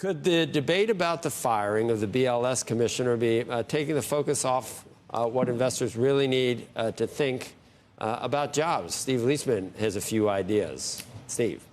Could the debate about the firing of the BLS commissioner be taking the focus off what investors really need to think about jobs? Steve Liesman has a few ideas. Steve.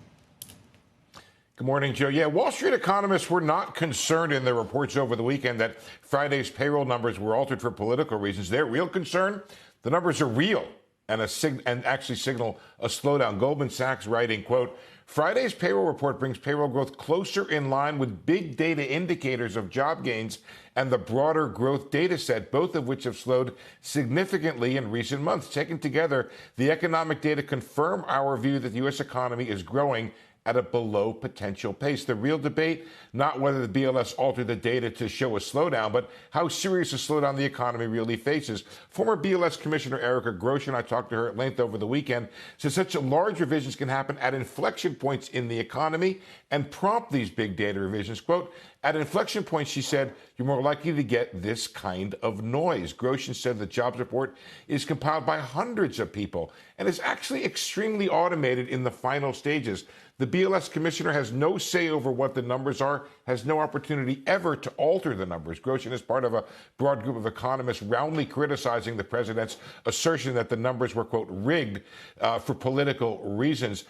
Good morning, Joe. Yeah, Wall Street economists were not concerned in their reports over the weekend that Friday's payroll numbers were altered for political reasons. Their real concern, the numbers are real and actually signal a slowdown. Goldman Sachs writing, quote, Friday's payroll report brings payroll growth closer in line with big data indicators of job gains and the broader growth data set, both of which have slowed significantly in recent months. Taken together, the economic data confirm our view that the U.S. economy is growing at a below potential pace. The real debate, not whether the BLS altered the data to show a slowdown, but how serious a slowdown the economy really faces. Former BLS Commissioner Erica Grosjean, I talked to her at length over the weekend, said such large revisions can happen at inflection points in the economy and prompt these big data revisions. Quote, at inflection points, she said, you're more likely to get this kind of noise. Grosjean said the jobs report is compiled by hundreds of people and is actually extremely automated in the final stages. The BLS commissioner has no say over what the numbers are, has no opportunity ever to alter the numbers. Grosjean is part of a broad group of economists roundly criticizing the president's assertion that the numbers were, quote, rigged for political reasons.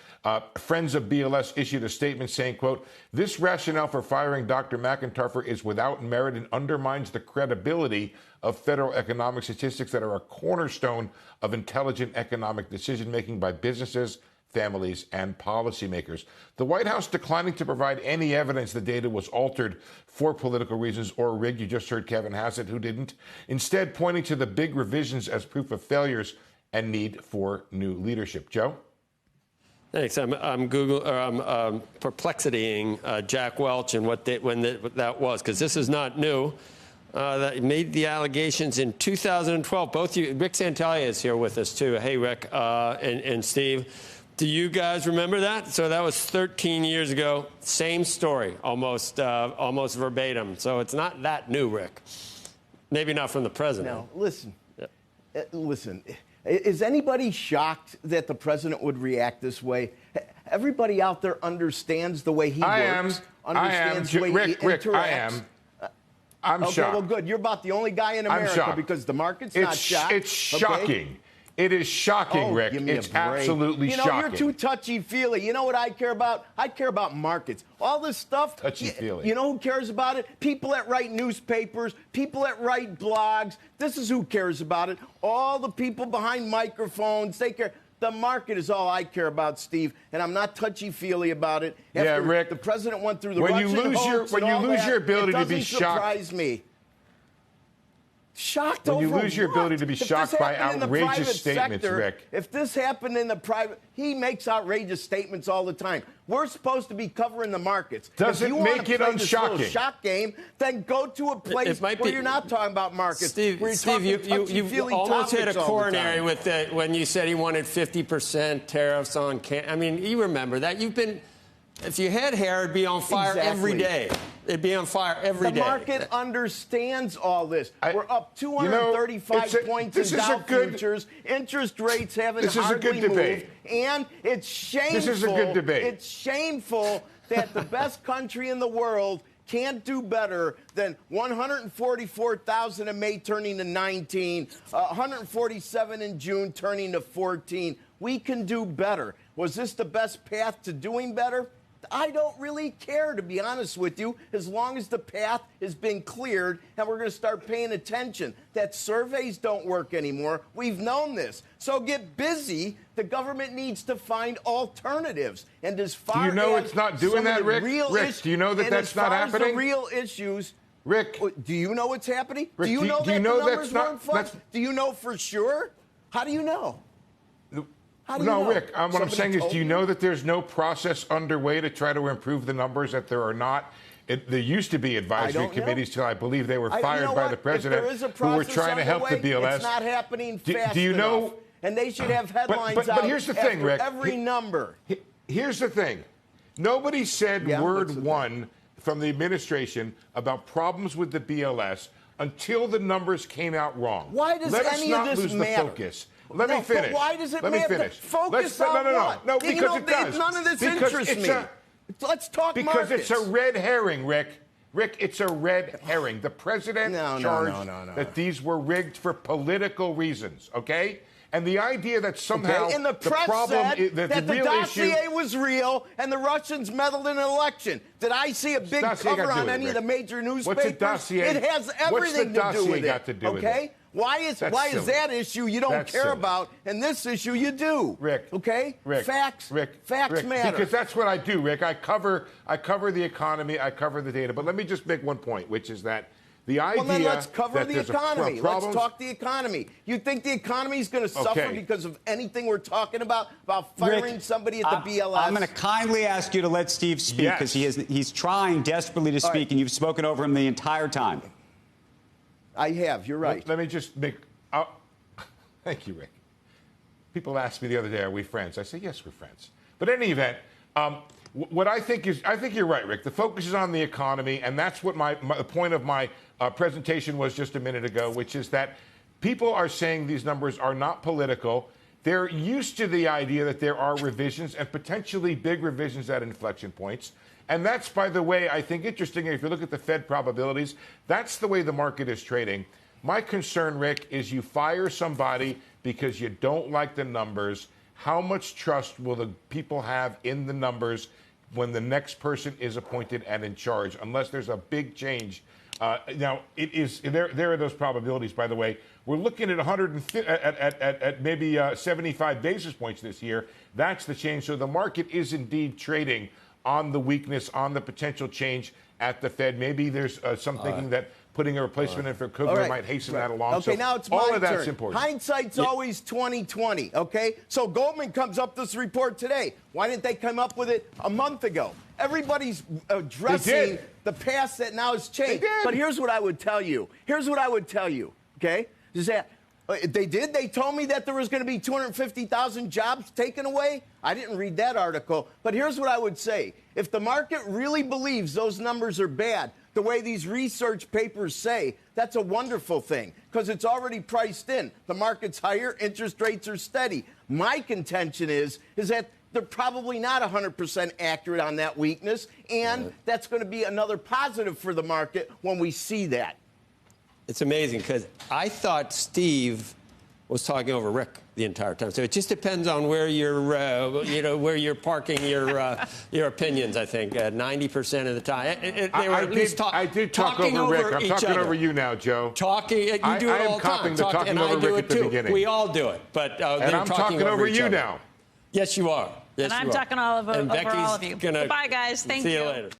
Friends of BLS issued a statement saying, quote, this rationale for firing Dr. McIntyre is without merit and undermines the credibility of federal economic statistics that are a cornerstone of intelligent economic decision-making by businesses, families, and policymakers. The White House declining to provide any evidence the data was altered for political reasons or rigged. You just heard Kevin Hassett, who didn't. Instead, pointing to the big revisions as proof of failures and need for new leadership. Joe? Thanks. I'm perplexitying Jack Welch and that was, because this is not new. That made the allegations in 2012. Both you, Rick Santelli is here with us too. Hey, Rick and Steve. Do you guys remember that? So that was 13 years ago. Same story, almost verbatim. So it's not that new, Rick. Maybe not from the president. No, listen. Yeah. Listen. Is anybody shocked that the president would react this way? Everybody out there understands the way he works. Understands the way he interacts. I am. I'm shocked. Okay, well, good. You're about the only guy in America because the market's not shocked. It's shocking. It is shocking, Rick. It's absolutely shocking. You're too touchy-feely. You know what I care about? I care about markets. All this stuff. Touchy-feely. You know who cares about it? People that write newspapers, people that write blogs. This is who cares about it. All the people behind microphones, they care. The market is all I care about, Steve, and I'm not touchy-feely about it. After Rick. The president went through the when Russian hoax when you lose your ability to be shocked, surprise me. Shocked over when you lose your ability to be shocked by outrageous statements, Rick. If this happened in the private, he makes outrageous statements all the time. We're supposed to be covering the markets. Doesn't make it unshocking. Shock game, then go to a place where you're not talking about markets. Steve, you almost hit a coronary with that when you said he wanted 50% tariffs on I mean, you remember that. You've been. If you had hair, it'd be on fire every day. It'd be on fire every day. The market understands all this. We're up 235 points in Dow futures. Interest rates haven't hardly moved. And it's shameful. This is a good debate. It's shameful that the best country in the world can't do better than 144,000 in May turning to 19, 147 in June turning to 14. We can do better. Was this the best path to doing better? I don't really care, to be honest with you, as long as the path has been cleared and we're going to start paying attention. That surveys don't work anymore. We've known this. So get busy. The government needs to find alternatives. And as far as... Do you know it's not doing that, Rick? Rick, do you know that that's not happening? The real issues... Rick... Do you know what's happening? Rick, do you know that the numbers weren't fudged? Do you know for sure? How do you know? No, Rick, what I'm saying is, do you know that there's no process underway to try to improve the numbers, that there are not? There used to be advisory committees till I believe they were fired by the president who were trying to help the BLS. It's not happening fast enough. And they should have headlines but here's the thing, Rick. Every number. Here's the thing. Nobody said word one from the administration about problems with the BLS until the numbers came out wrong. Why does any of this matter? Focus. Let me finish. But why does it matter? Let me finish. Focus on what? No, because it does. None of this interests me. Let's talk because markets. it's a red herring, Rick. Rick, it's a red herring. The president charged that these were rigged for political reasons, okay? And the idea that somehow and the press problem said is, that the real dossier issue was real and the Russians meddled in an election. Did I see a big cover on any of the major newspapers? What's a dossier? It has everything to do with it. Okay? Why is that issue you don't care about, and this issue you do? Rick. Okay? Rick. Facts matter. Because that's what I do, Rick. I cover the economy, I cover the data. But let me just make one point, which is that the idea then let's cover the economy. Let's problems. talk the economy. You think the economy is going to suffer because of anything we're talking about firing Rick, somebody at the BLS? I'm going to kindly ask you to let Steve speak because he's trying desperately to speak, and you've spoken over him the entire time. I have. You're right. Let me just make. Thank you, Rick. People asked me the other day, "Are we friends?" I say, "Yes, we're friends." But in any event, what I think you're right, Rick. The focus is on the economy, and that's what the point of my presentation was just a minute ago, which is that people are saying these numbers are not political. They're used to the idea that there are revisions and potentially big revisions at inflection points. And that's, by the way, I think interesting. If you look at the Fed probabilities, that's the way the market is trading. My concern, Rick, is you fire somebody because you don't like the numbers. How much trust will the people have in the numbers when the next person is appointed and in charge, unless there's a big change? Now, it is there are those probabilities, by the way. We're looking at 150 at maybe 75 basis points this year. That's the change. So the market is indeed trading on the weakness, on the potential change at the Fed. Maybe there's some thinking that putting a replacement in for Kugler might hasten that along. Okay, so now it's my all of that's turn. important. Hindsight's always 20/20, okay? So Goldman comes up with this report today. Why didn't they come up with it a month ago? Everybody's addressing the past that now has changed. But here's what I would tell you. Okay? Is that they did? They told me that there was going to be 250,000 jobs taken away. I didn't read that article. But here's what I would say. If the market really believes those numbers are bad, the way these research papers say, that's a wonderful thing because it's already priced in. The market's higher, interest rates are steady. My contention is that they're probably not 100% accurate on that weakness, and that's going to be another positive for the market when we see that. It's amazing because I thought Steve was talking over Rick the entire time. So it just depends on where you're, where you're parking your opinions. I think 90% of the time they were at least I did talk over Rick. I'm talking over you now, Joe. Talking, you do it all the time. Talking over Rick at the beginning. We all do it, but and I'm talking over you now. Yes, you are. Yes, and I'm talking all over all of you. Goodbye, guys. Thank you. See you later.